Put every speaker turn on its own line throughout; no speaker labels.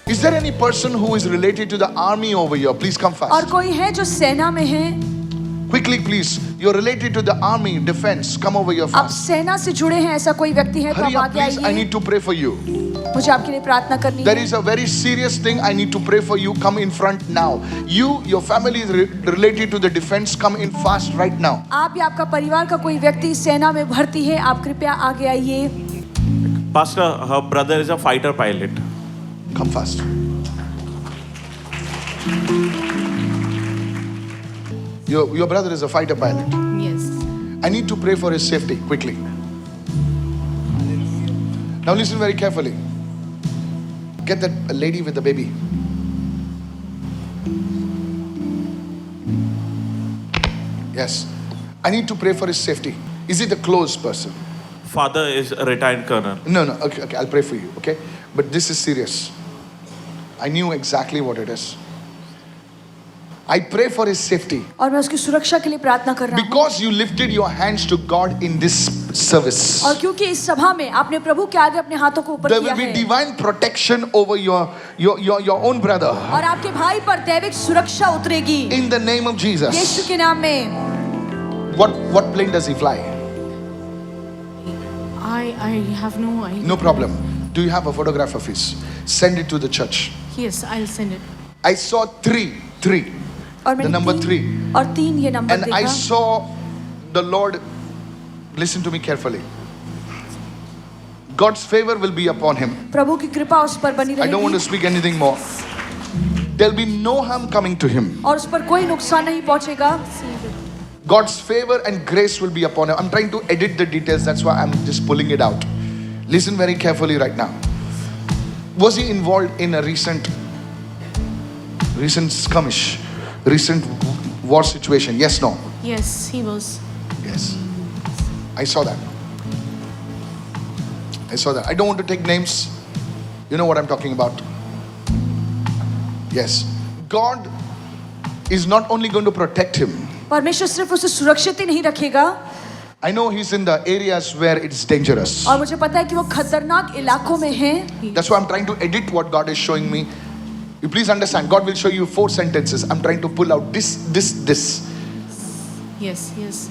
Is there any person who is related to the army over here? Please come
और
fast.
कोई है जो सेना में है?
Quickly, please. You're related to the army, defense. Come over here
आप
fast.
सेना से जुड़े हैं, ऐसा कोई व्यक्ति है तो
Hurry
आप
up,
आगे
please. I
आइए।
need to pray for you.
मुझे आपके लिए प्रार्थना करनी
There
है।
is a very serious thing. I need to pray for you. Come in front now. Your family is related to the defense. Come in fast right now.
आप या आपका परिवार का कोई व्यक्ति सेना में भर्ती है, आप कृपया आगे आइए।
Pastor, her brother is a fighter pilot.
Come fast. Your brother is a fighter pilot.
Yes.
I need to pray for his safety quickly. Now listen very carefully. Get that lady with the baby. Yes. I need to pray for his safety. Is it a close person?
Father is a retired colonel.
No. Okay. I'll pray for you. Okay. But this is serious. I knew exactly what it is. I pray for his safety.
और मैं उसकी सुरक्षा के लिए प्रार्थना कर रहा हूँ।
Because you lifted your hands to God in this service.
और क्योंकि इस सभा में आपने प्रभु के आगे अपने हाथों को ऊपर
There
किया
will be
है
divine protection over your own brother.
और आपके भाई पर दैविक सुरक्षा उतरेगी
In the name of Jesus.
यीशु के नाम में।
What plane does he fly?
I have no idea.
No problem. Do you have a photograph of his? Send it to the church.
Yes, I'll send it.
I saw three.
और
The
मैंने
number 3.
और 3 ये number
And I
देखा
saw the Lord. Listen to me carefully. God's favor will be upon him.
प्रभु की कृपा उस पर बनी
I don't want to
रहेगी
speak anything more. There'll be no harm coming to him.
और उस पर कोई नुकसान नहीं पहुंचेगा।
God's favor and grace will be upon him. I'm trying to edit the details. That's why I'm just pulling it out. Listen very carefully right now. Was he involved in a recent skirmish, recent war situation? Yes, no?
Yes, he was.
Yes. I saw that. I don't want to take names. You know what I'm talking about. Yes. God is not only going to protect him.
परमेश्वर सिर्फ उसे सुरक्षित ही नहीं रखेगा
I know he's in the areas where it's dangerous.
और मुझे पता है कि वो खतरनाक इलाकों में है।
That's why I'm trying to edit what God is showing me. You please understand, God will show you 4 sentences. I'm trying to pull out this.
Yes.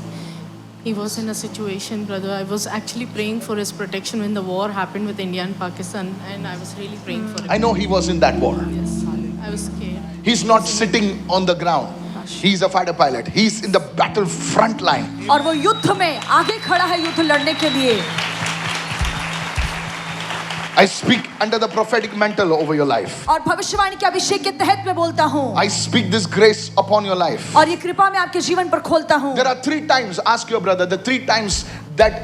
He was in a situation, brother. I was actually praying for his protection when the war happened with India and Pakistan, and I was really praying for him.
I know he was in that war.
Yes, I was scared.
He's not sitting on the ground. He's a fighter pilot. He's in the battle front line.
और वो युद्ध में आगे खड़ा है युद्ध लड़ने के लिए।
I speak under the prophetic mantle over your life.
और भविष्यवाणी के अभिषेक के तहत मैं बोलता हूँ
I speak this grace upon your life.
और ये कृपा मैं आपके जीवन पर खोलता हूँ।
There are 3 times, ask your brother, the 3 times that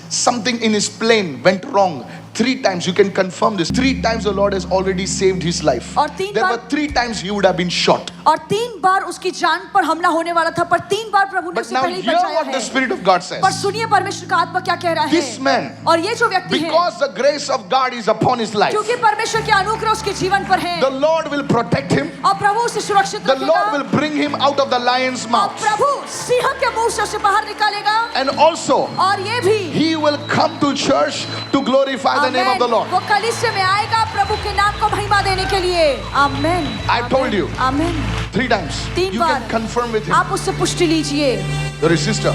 something in his plane went wrong. 3 times, you can confirm this. 3 times the Lord has already saved his life.
और 3
There were
bar
3 times he would have been shot.
और 3 बार उसकी जान पर हमला होने वाला था पर 3 बार प्रभु ने
But
उसे
now
पहले ही
hear
बचाया
what the
है।
Spirit of God says.
पर सुनिए परमेश्वर का आत्मा क्या कह रहा है।
This man,
और ये जो व्यक्ति है
because the grace of God is upon his life,
क्योंकि परमेश्वर के अनुग्रह उसके जीवन पर है
the Lord will protect him.
और प्रभु उसे सुरक्षित
The Lord
रखेगा
will bring him out of the lion's
और
mouth.
प्रभु सिंह के मुंह से उसे बाहर निकालेगा
And also,
और ये भी
he will come to church to glorify the name of the Lord.
वो कलीसिया में आएगा प्रभु के नाम को महिमा देने के लिए। आमेन।
I told you.
Amen.
3 times.
3
You
bar
can confirm with him.
आप उससे पुष्टि लीजिए
Your sister.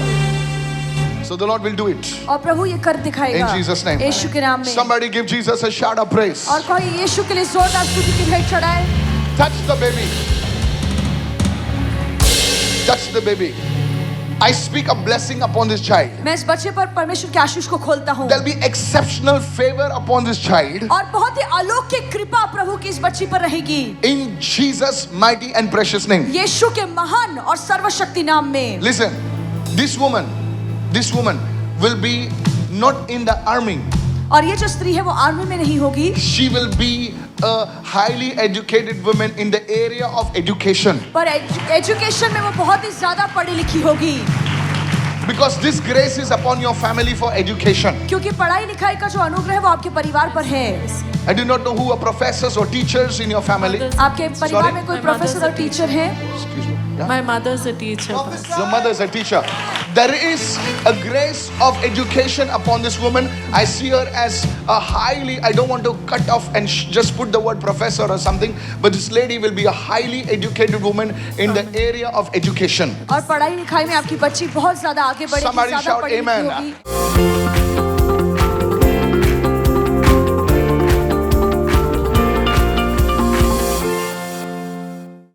So the Lord will do it.
और प्रभु ये कर दिखाएगा
In Jesus' name.
यीशु के नाम में।
Somebody give Jesus a shout of praise.
और कोई यीशु के लिए जोरदार स्तुति की भेंट चढ़ाए।
Touch the baby. Touch the baby. I speak a blessing upon this child.
मैं इस बच्चे पर परमेश्वर के आशीष को खोलता हूँ
There'll be exceptional favor upon this child.
और बहुत ही अलौकिक कृपा प्रभु की इस बच्ची पर रहेगी
In Jesus' mighty and precious name.
यीशु के महान और सर्वशक्ति नाम में।
Listen, this woman will be not in the army.
और ये जो स्त्री है वो आर्मी में नहीं होगी
She will be a highly educated woman in the area of education.
पर एजुकेशन में वो बहुत ही ज्यादा पढ़ी लिखी होगी
Because this grace is upon your family for education.
क्योंकि पढ़ाई लिखाई का जो अनुग्रह है वो आपके परिवार पर है।
I do not know who are professors or teachers in your family.
आपके परिवार
Sorry?
में कोई
My mother's
प्रोफेसर और
a
टीचर है
Excuse me.
My mother's a teacher. Pastor.
Your mother is a teacher. There is a grace of education upon this woman. I see her as a highly, I don't want to cut off and just put the word professor or something, but this lady will be a highly educated woman in the area of education.
और पढ़ाई लिखाई में आपकी बच्ची बहुत ज्यादा आगे बढ़ेगी,
Somebody
ज्यादा
shout
पढ़ी लिखी
amen.
होगी।